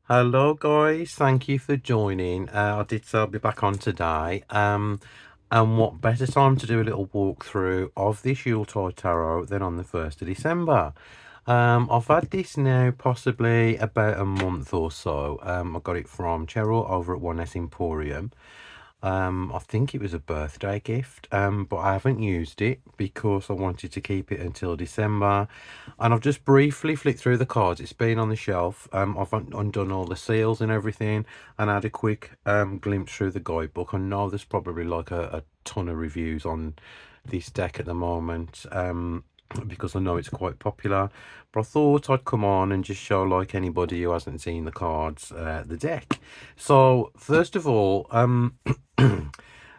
Hello guys, thank you for joining. I did say I'll be back on today. And what better time to do a little walkthrough of this Yuletide Tarot than on the 1st of December. I've had this now possibly about a month or so. I got it from Cheryl over at 1S Emporium. I think it was a birthday gift, but I haven't used it because I wanted to keep it until December. And I've just briefly flicked through the cards. It's been on the shelf. I've undone all the seals and everything and had a quick glimpse through the guidebook. I know there's probably like a ton of reviews on this deck at the moment. Because I know it's quite popular, but I thought I'd come on and just show like anybody who hasn't seen the cards the deck. So first of all,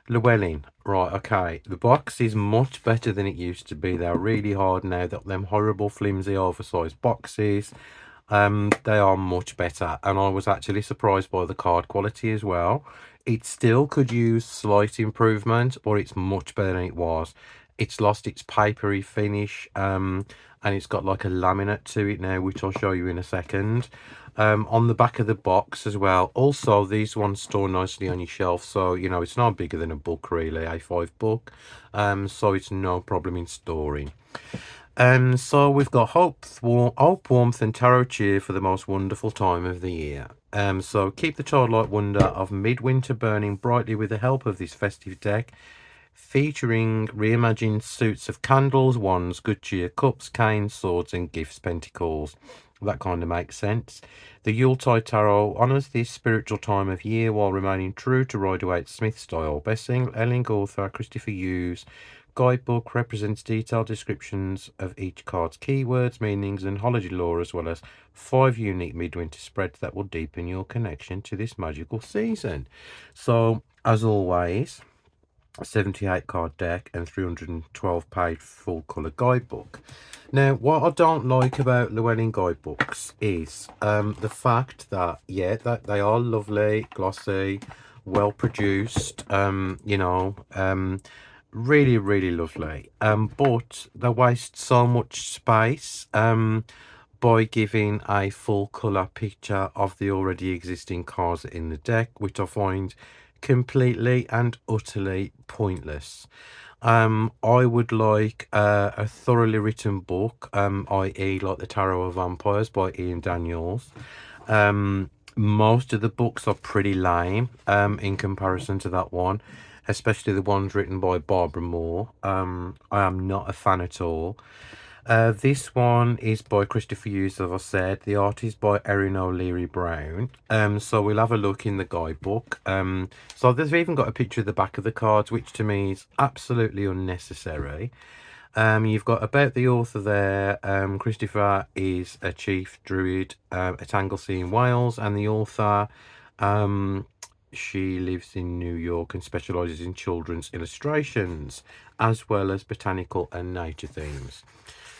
Llewellyn, right, okay, the box is much better than it used to be. They're really hard now. That them horrible flimsy oversized boxes, they are much better, and I was actually surprised by the card quality as well. It still could use slight improvement, but it's much better than it was. It's lost its papery finish, and it's got like a laminate to it now, which I'll show you in a second. On the back of the box as well. Also, these ones store nicely on your shelf, so you know it's not bigger than a book really, A5 book. So it's no problem in storing. So we've got hope, warmth, and tarot cheer for the most wonderful time of the year. So keep the childlike wonder of midwinter burning brightly with the help of this festive deck, featuring reimagined suits of candles, wands, good cheer, cups, canes, swords, and gifts, pentacles. That kind of makes sense. The Yuletide Tarot honours this spiritual time of year while remaining true to Rider-Waite-Smith style. Best-selling author Christopher Hughes guidebook represents detailed descriptions of each card's keywords, meanings, and holiday lore, as well as 5 unique midwinter spreads that will deepen your connection to this magical season. So, as always, a 78 card deck and 312 page full colour guidebook. Now, what I don't like about Llewellyn guidebooks is the fact that, yeah, that they are lovely, glossy, well produced, really, really lovely. But they waste so much space by giving a full colour picture of the already existing cards in the deck, which I find completely and utterly pointless. I would like a thoroughly written book, i.e. like The Tarot of Vampires by Ian Daniels. Most of the books are pretty lame in comparison to that one, especially the ones written by Barbara Moore. I am not a fan at all. This one is by Christopher Hughes, as I said. The art is by Erin O'Leary Brown. So we'll have a look in the guidebook. So they've even got a picture of the back of the cards, which to me is absolutely unnecessary. You've got about the author there. Christopher is a chief druid at Anglesey in Wales, and the author, she lives in New York and specialises in children's illustrations, as well as botanical and nature themes.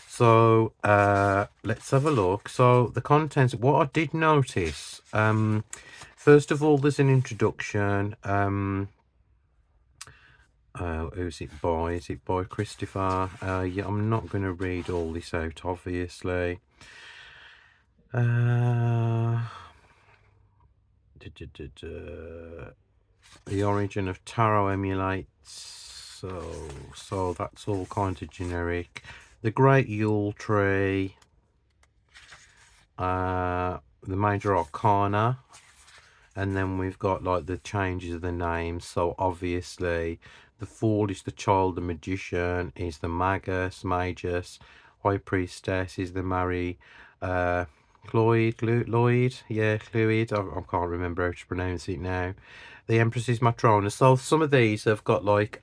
So let's have a look. So the contents, what I did notice, first of all, there's an introduction. Who's it by? Is it by Christopher? Yeah, I'm not going to read all this out, obviously. The origin of tarot emulates. So that's all kind of generic. The Great Yule Tree. The Major Arcana. And then we've got like the changes of the names. So obviously the Fool is the Child, the Magician is the Magus, High Priestess is the Mary, Lloyd, yeah, Clwyd, I can't remember how to pronounce it now. The Empress is Matrona. So some of these have got like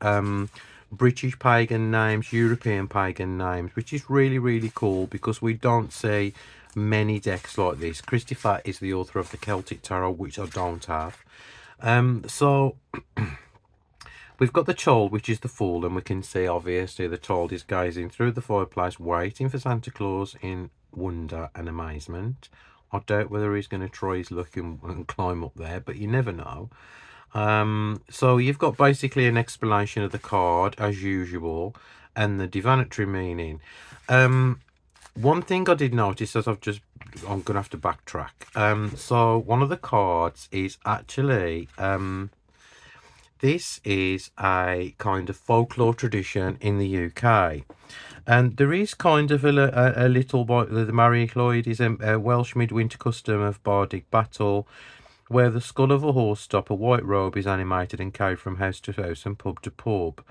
British pagan names, European pagan names, which is really, really cool because we don't see many decks like this. Christopher is the author of the Celtic Tarot, which I don't have. So we've got the child, which is the Fool, and we can see obviously the child is gazing through the fireplace, waiting for Santa Claus in wonder and amazement. I doubt whether he's going to try his luck and climb up there, but you never know. So you've got basically an explanation of the card as usual and the divinatory meaning. One thing I did notice as I've just I'm gonna have to backtrack. So one of the cards is actually this is a kind of folklore tradition in the UK. And there is kind of a little the Mary Lloyd is a Welsh midwinter custom of bardic battle, where the skull of a horse top, a white robe is animated and carried from house to house and pub to pub.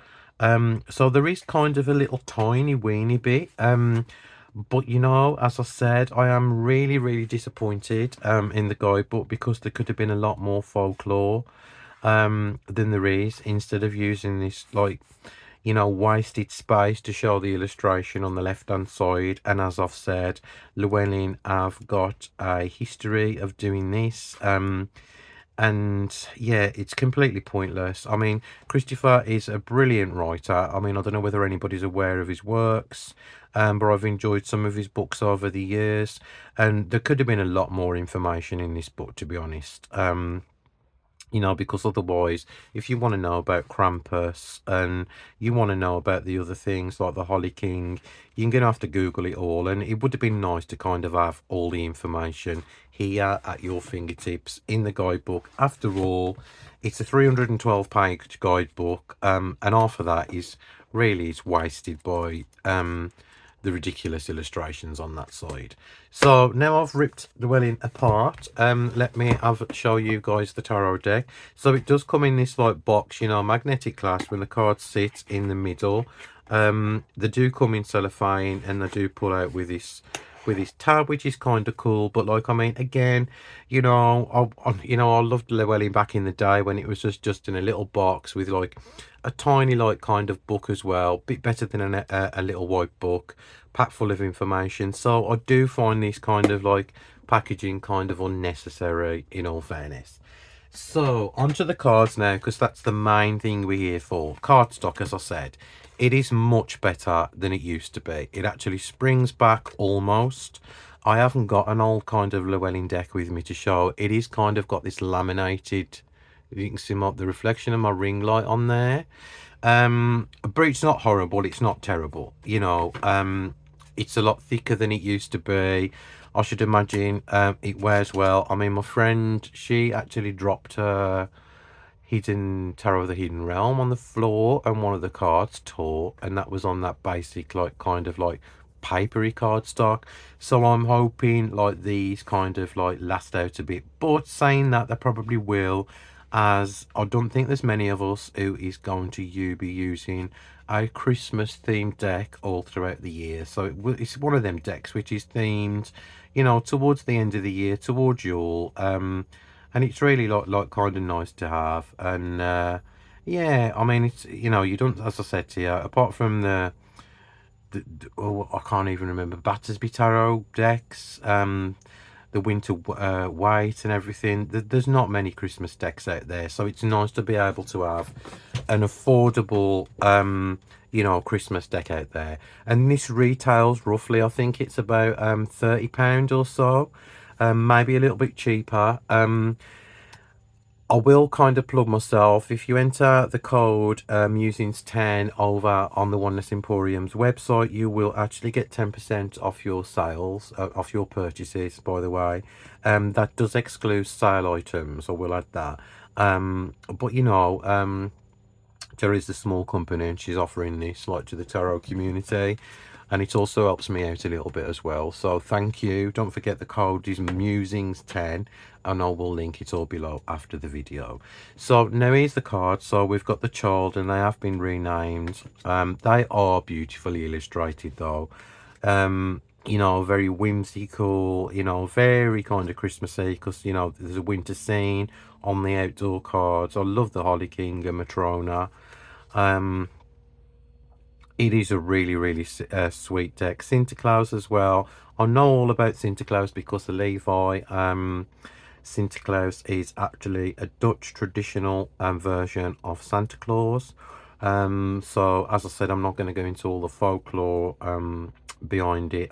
So there is kind of a little tiny weeny bit. But you know, as I said, I am really, really disappointed in the guidebook, because there could have been a lot more folklore than there is, instead of using this, like, you know, wasted space to show the illustration on the left hand side. And as I've said, Llewellyn have got a history of doing this. And yeah, it's completely pointless. I mean, Christopher is a brilliant writer. I mean, I don't know whether anybody's aware of his works, but I've enjoyed some of his books over the years, and there could have been a lot more information in this book, to be honest. You know, because otherwise, if you want to know about Krampus and you want to know about the other things like the Holly King, you're going to have to Google it all. And it would have been nice to kind of have all the information here at your fingertips in the guidebook. After all, it's a 312-page guidebook, and half of that is really is wasted by the ridiculous illustrations on that side. So now I've ripped the Llewellyn apart. Let me show you guys the tarot deck. So it does come in this like box, you know, magnetic glass, when the cards sit in the middle. They do come in cellophane, and they do pull out with this tab, which is kind of cool. But like, I mean, again, you know, I loved Llewellyn back in the day when it was just in a little box with like a tiny like kind of book as well, bit better than a little white book packed full of information. So I do find this kind of like packaging kind of unnecessary, in all fairness. So onto the cards now, because that's the main thing we're here for. Cardstock, as I said, it is much better than it used to be. It actually springs back almost. I haven't got an old kind of Llewellyn deck with me to show. It is kind of got this laminated, you can see the reflection of my ring light on there. But it's not horrible, it's not terrible, you know. It's a lot thicker than it used to be. I should imagine it wears well. I mean, my friend, she actually dropped her Hidden Tarot of the Hidden Realm on the floor, and one of the cards tore, and that was on that basic like kind of like papery cardstock. So I'm hoping like these kind of like last out a bit, but saying that, they probably will, as I don't think there's many of us who is going to be using a Christmas themed deck all throughout the year. So it's one of them decks which is themed, you know, towards the end of the year, towards Yule, and it's really like kind of nice to have. And yeah, I mean, it's, you know, you don't, as I said to you, apart from oh, I can't even remember, Battersby Tarot decks, the Winter White and everything. There's not many Christmas decks out there, so it's nice to be able to have an affordable, you know, Christmas deck out there. And this retails roughly, I think it's about £30 or so, maybe a little bit cheaper. I will kind of plug myself. If you enter the code musings 10 over on the Oneness Emporium's website, you will actually get 10% off your sales, off your purchases, by the way. That does exclude sale items, I will add that. But you know, Jerry's a small company, and she's offering this like to the tarot community, and it also helps me out a little bit as well. So thank you. Don't forget the code is musings10, and I will link it all below after the video. So now here's the card. So we've got the child, and they have been renamed. They are beautifully illustrated though. You know, very whimsical, you know, very kind of Christmassy, because, you know, there's a winter scene on the outdoor cards. I love the Holly King and Matrona. It is a really, really sweet deck. Sinterklaas as well. I know all about Sinterklaas because of Levi. Sinterklaas is actually a Dutch traditional version of Santa Claus. So as I said, I'm not going to go into all the folklore behind it.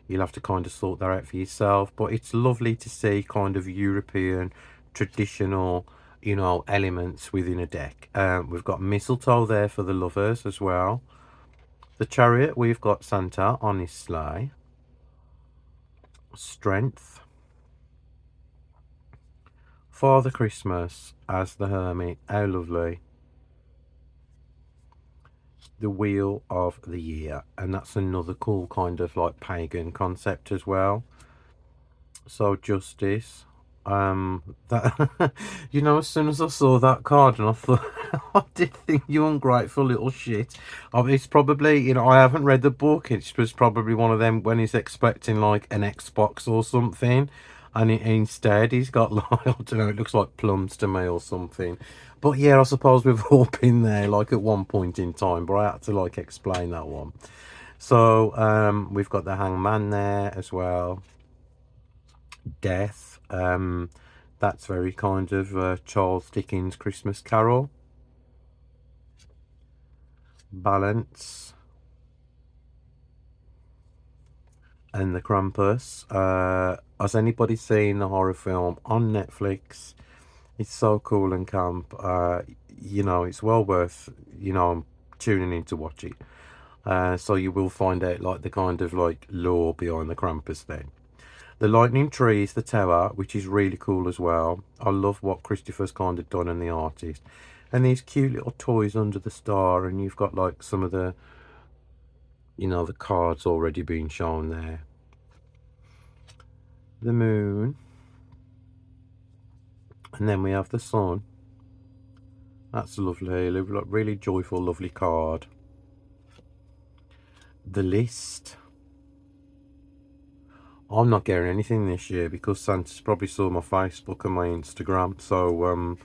You'll have to kind of sort that out for yourself. But it's lovely to see kind of European traditional, you know, elements within a deck. We've got mistletoe there for the lovers as well. The chariot, we've got Santa on his sleigh. Strength. Father Christmas as the Hermit. How lovely. The Wheel of the Year. And that's another cool kind of like pagan concept as well. So Justice. That you know, as soon as I saw that card and I thought I did think, you ungrateful little shit. It's probably, you know, I haven't read the book. It was probably one of them when he's expecting like an Xbox or something, and instead he's got like, I don't know, it looks like plums to me or something. But yeah, I suppose we've all been there like at one point in time, but I had to like explain that one. So we've got the Hangman there as well. Death. That's very kind of Charles Dickens' Christmas Carol. Balance. And the Krampus. Has anybody seen the horror film on Netflix? It's so cool and camp. You know, it's well worth, you know, tuning in to watch it. So you will find out like the kind of like lore behind the Krampus thing. The Lightning Tree is the tower, which is really cool as well. I love what Christopher's kind of done and the artist. And these cute little toys under the star, and you've got like some of the, you know, the cards already being shown there. The moon. And then we have the sun. That's lovely, really joyful, lovely card. The list. I'm not getting anything this year because Santa's probably saw my Facebook and my Instagram. So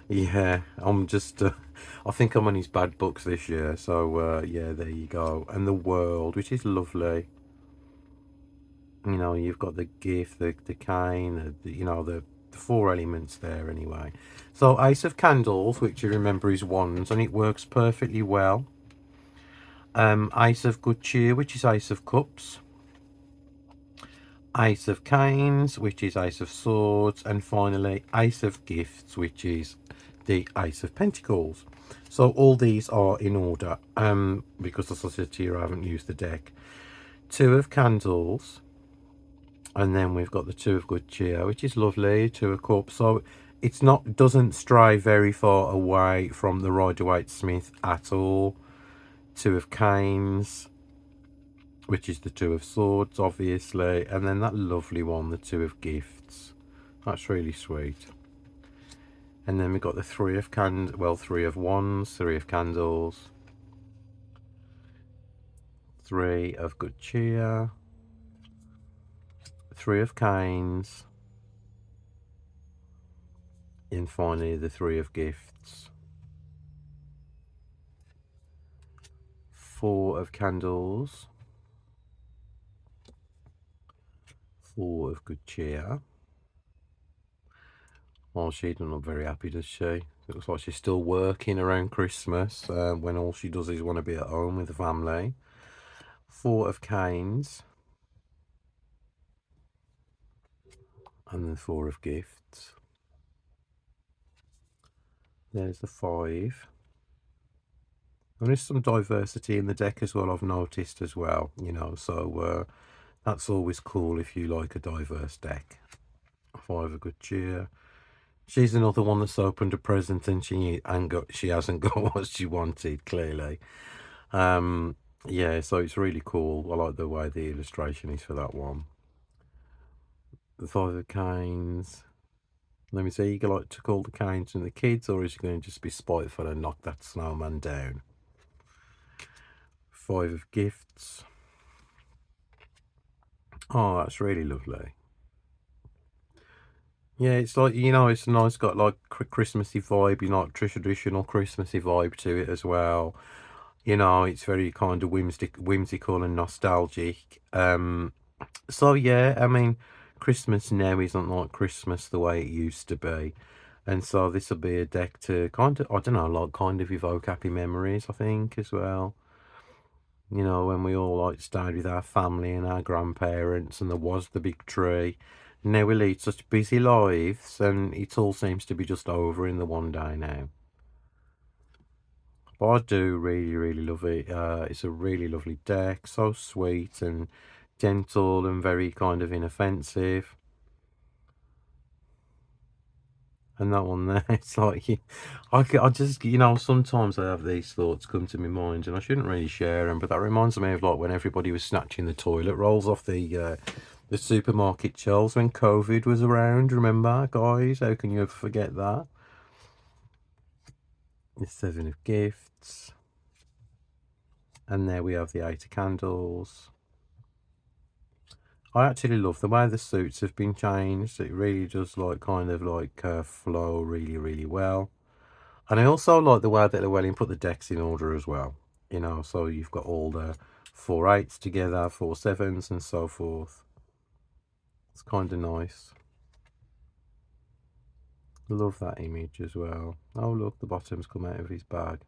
yeah, I'm just I think I'm on his bad books this year. So yeah, there you go. And the world, which is lovely. You know, you've got the gift, the cane, you know, the four elements there anyway. So Ace of Candles, which you remember is wands, and it works perfectly well. Ace of Good Cheer, which is Ace of Cups. Ace of Canes, which is Ace of Swords, and finally Ace of Gifts, which is the Ace of Pentacles. So all these are in order, because as I said to you, I haven't used the deck. Two of Candles, and then we've got the Two of Good Cheer, which is lovely. Two of Cups, so it's not, doesn't stray very far away from the Rider-Waite-Smith at all. Two of Canes, which is the Two of Swords, obviously, and then that lovely one, the Two of Gifts. That's really sweet. And then we've got the Three of Three of Wands, Three of Candles, Three of Good Cheer, Three of Canes, and finally the Three of Gifts. Four of Candles, Four of Good Cheer. Well, she doesn't look very happy, does she? Looks like she's still working around Christmas, when all she does is want to be at home with the family. Four of Canes. And the Four of Gifts. There's the Five. There is some diversity in the deck as well, I've noticed as well, you know, so that's always cool if you like a diverse deck. Five of Good Cheer. She's another one that's opened a present and she hasn't got what she wanted, clearly. Yeah, so it's really cool. I like the way the illustration is for that one. The Five of Canes. Let me see, you like to call the canes and the kids, or is you going to just be spiteful and knock that snowman down? Five of Gifts. Oh, that's really lovely. Yeah, it's like, you know, it's nice, got like Christmassy vibe, you know, like traditional Christmassy vibe to it as well. You know, it's very kind of whimsical and nostalgic. So yeah, I mean, Christmas now isn't like Christmas the way it used to be. And so this will be a deck to kind of, I don't know, like kind of evoke happy memories, I think, as well. You know, when we all like stayed with our family and our grandparents and there was the big tree. Now we lead such busy lives and it all seems to be just over in the one day now. But I do really, really love it. It's a really lovely deck, so sweet and gentle and very kind of inoffensive. And that one there, it's like, I just, sometimes I have these thoughts come to my mind and I shouldn't really share them, but that reminds me of like when everybody was snatching the toilet rolls off the supermarket shelves when COVID was around. Remember, guys? How can you ever forget that? The Seven of Gifts. And there we have the Eight of Candles. I actually love the way the suits have been changed. It really does like kind of like flow really, really well. And I also like the way that Llewellyn put the decks in order as well. So you've got all the 4 8s together, 4 7s and so forth. It's kind of nice. Love that image as well. Oh look, the bottom's come out of his bag.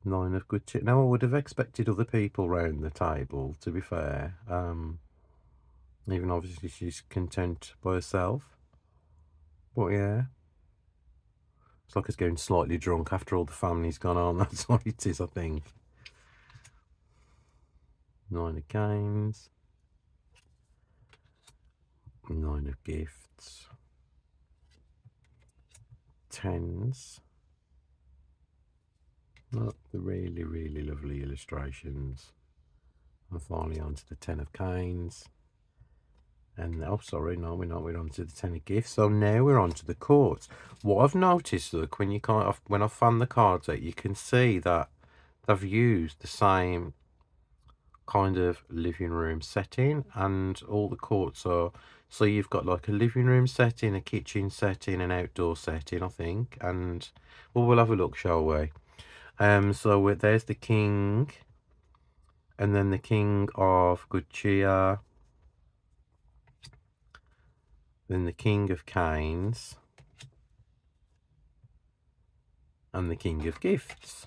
Nine of good chip. Now I would have expected other people round the table, to be fair. Even obviously she's content by herself. But yeah. It's like it's getting slightly drunk after all the family's gone on. That's what it is, I think. Nine of Canes. Nine of Gifts. Tens. Look, the really, really lovely illustrations. And finally onto the Ten of Canes. And oh, sorry, no, we're not. We're on to the Ten of Gifts. So now we're on to the courts. What I've noticed, look, when I've found the cards out, you can see that they've used the same kind of living room setting, and all the courts are. So you've got like a living room setting, a kitchen setting, an outdoor setting, I think. And well, we'll have a look, shall we? So there's the King, and then the King of Good Cheer. Then the King of Canes, and the King of Gifts.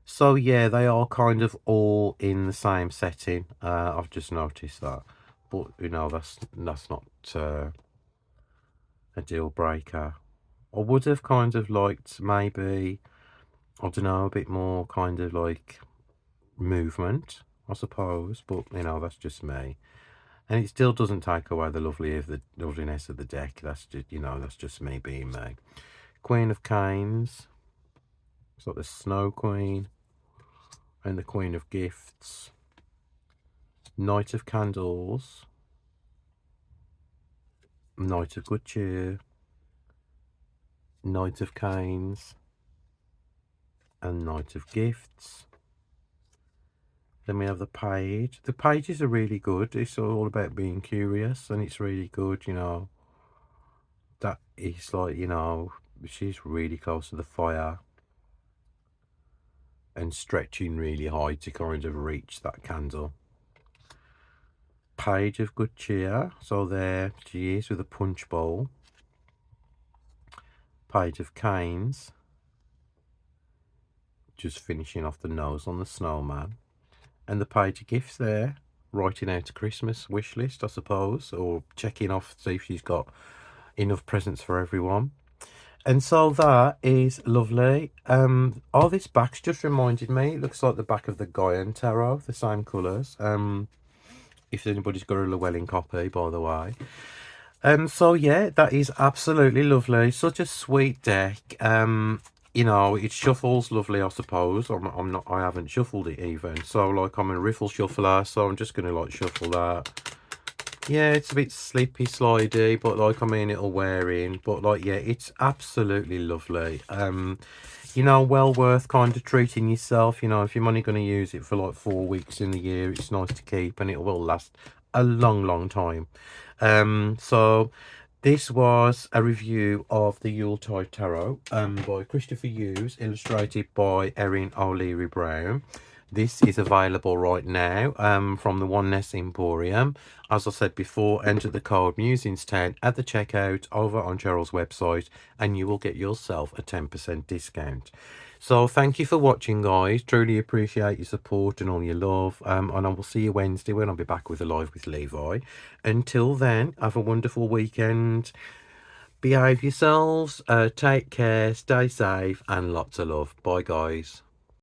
So yeah, they are kind of all in the same setting. I've just noticed that, but that's not a deal breaker. I would have kind of liked maybe, I don't know, a bit more kind of like movement, I suppose, but that's just me. And it still doesn't take away the loveliness of the deck. That's just that's just me being me. Queen of Canes. It's like the Snow Queen. And the Queen of Gifts. Knight of Candles. Knight of Good Cheer. Knight of Canes. And Knight of Gifts. Then we have the Page. The pages are really good. It's all about being curious, and it's really good, that is like, she's really close to the fire and stretching really high to kind of reach that candle. Page of Good Cheer. So there she is with a punch bowl. Page of Canes. Just finishing off the nose on the snowman. And the Page of Gifts there, writing out a Christmas wish list, I suppose, or checking off to see if she's got enough presents for everyone. And so that is lovely. Oh, this back's just reminded me, it looks like the back of the Gaian Tarot, the same colours. If anybody's got a Llewellyn copy, by the way. So yeah, that is absolutely lovely. Such a sweet deck. It shuffles lovely, I suppose. I haven't shuffled it even. So like I'm a riffle shuffler, so I'm just gonna like shuffle that. Yeah, it's a bit slippy, slidey, but like, it'll wear in. But like, yeah, it's absolutely lovely. Well worth kind of treating yourself. If you're only going to use it for like 4 weeks in the year, it's nice to keep, and it will last a long, long time. So this was a review of the Yuletide Tarot by Christopher Hughes, illustrated by Erin O'Leary Brown. This is available right now from the Oneness Emporium. As I said before, enter the code Musings10 at the checkout over on Cheryl's website, and you will get yourself a 10% discount. So thank you for watching, guys. Truly appreciate your support and all your love. And I will see you Wednesday when I'll be back with a live with Levi. Until then, have a wonderful weekend. Behave yourselves, take care, stay safe, and lots of love. Bye, guys.